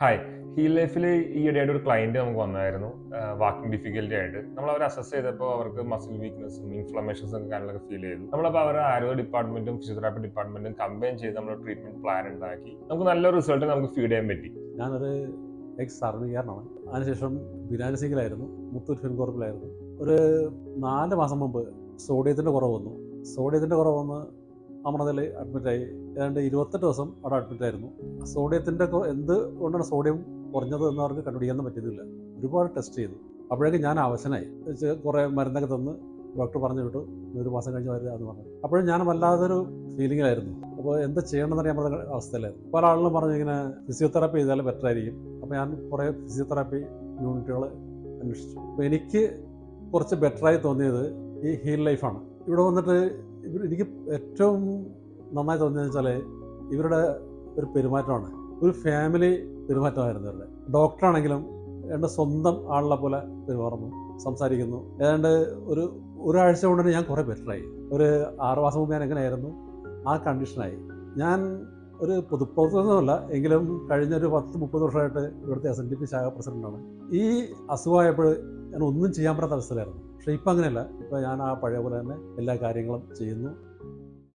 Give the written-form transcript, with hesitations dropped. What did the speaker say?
Hi. Heal ലൈഫിൽ ഈയിടെയായിട്ട് ഒരു ക്ലയന്റ് നമുക്ക് വന്നായിരുന്നു. വാക്കിംഗ് ഡിഫിക്കൽറ്റി ആയിട്ട്. നമ്മൾ അവരെ അസസ് ചെയ്തപ്പോൾ അവർക്ക് മസിൽ വീക്ക്നെസ്സും ഇൻഫ്ലമേഷൻസും ഒക്കെ കാര്യങ്ങളൊക്കെ ഫീൽ ചെയ്തു. നമ്മളപ്പോൾ അവരുടെ ആരോഗ്യ ഡിപ്പാർട്ട്മെന്റും ഫിസിയോതെറാപ്പി ഡിപ്പാർട്ട്മെന്റും കമ്പൈൻ ചെയ്ത് നമ്മൾ ട്രീറ്റ്മെന്റ് പ്ലാൻ ഉണ്ടാക്കി നമുക്ക് നല്ലൊരു റിസൾട്ട് നമുക്ക് ഫീഡ് ചെയ്യാൻ പറ്റി. ഞാനൊരു എക്സ് ആർമിക്കാരനാണ്. അതിനുശേഷം ബിനാരസിയിലായിരുന്നു, മുത്തൂറ്റ് ഫിൻകോർപ്പിലായിരുന്നു. ഒരു 4 മാസം മുമ്പ് സോഡിയത്തിൻ്റെ കുറവ് വന്നു. സോഡിയത്തിൻ്റെ കുറവ് വന്ന് അമൃതയിൽ അഡ്മിറ്റായി. ഏതാണ്ട് 28 ദിവസം അവിടെ അഡ്മിറ്റായിരുന്നു. സോഡിയത്തിൻ്റെ എന്ത് കൊണ്ടാണ് സോഡിയം കുറഞ്ഞത് എന്ന് അവർക്ക് കണ്ടുപിടിക്കാൻ പറ്റിയതില്ല. ഒരുപാട് ടെസ്റ്റ് ചെയ്തു. അപ്പോഴേക്കും ഞാൻ അവശനായി. കുറേ മരുന്നൊക്കെ തന്ന് ഡോക്ടർ പറഞ്ഞു വിട്ടു, 1 മാസം കഴിഞ്ഞ് വരിക പറഞ്ഞു. അപ്പോഴും ഞാൻ വല്ലാതൊരു ഫീലിങ്ങിലായിരുന്നു. അപ്പോൾ എന്ത് ചെയ്യണമെന്ന് അറിയാൻ പറ്റുന്ന അവസ്ഥയിലായിരുന്നു. പല ആളുകളും പറഞ്ഞു ഇങ്ങനെ ഫിസിയോതെറാപ്പി ചെയ്താൽ ബെറ്റർ ആയിരിക്കും. അപ്പോൾ ഞാൻ കുറേ ഫിസിയോതെറാപ്പി യൂണിറ്റുകൾ അന്വേഷിച്ചു. അപ്പോൾ എനിക്ക് കുറച്ച് ബെറ്ററായി തോന്നിയത് ഈ ഹീൽ ലൈഫാണ്. ഇവിടെ വന്നിട്ട് എനിക്ക് ഏറ്റവും നന്നായി തോന്നിയെന്ന് വെച്ചാൽ ഇവരുടെ ഒരു പെരുമാറ്റമാണ്. ഒരു ഫാമിലി പെരുമാറ്റമായിരുന്നു ഇവരുടെ. ഡോക്ടറാണെങ്കിലും എൻ്റെ സ്വന്തം ആളുടെ പോലെ പെരുമാറുന്നു, സംസാരിക്കുന്നു. ഏതാണ്ട് ഒരാഴ്ച കൊണ്ട് ഞാൻ കുറേ ബെറ്ററായി. ഒരു 6 മാസം മുമ്പ് ഞാൻ എങ്ങനെയായിരുന്നു ആ കണ്ടീഷനായി. ഞാൻ ഒരു പൊതുപ്രവർത്തനമല്ല എങ്കിലും കഴിഞ്ഞൊരു 10-30 വർഷമായിട്ട് ഇവിടുത്തെ SNDP ശാഖ പ്രസിഡന്റാണ്. ഈ അസുഖമായപ്പോൾ ഞാൻ ഒന്നും ചെയ്യാൻ പറ്റാത്ത അവസ്ഥയിലായിരുന്നു. പക്ഷേ ഇപ്പം അങ്ങനെയല്ല. ഇപ്പം ഞാൻ ആ പഴയ പോലെ തന്നെ എല്ലാ കാര്യങ്ങളും ചെയ്യുന്നു.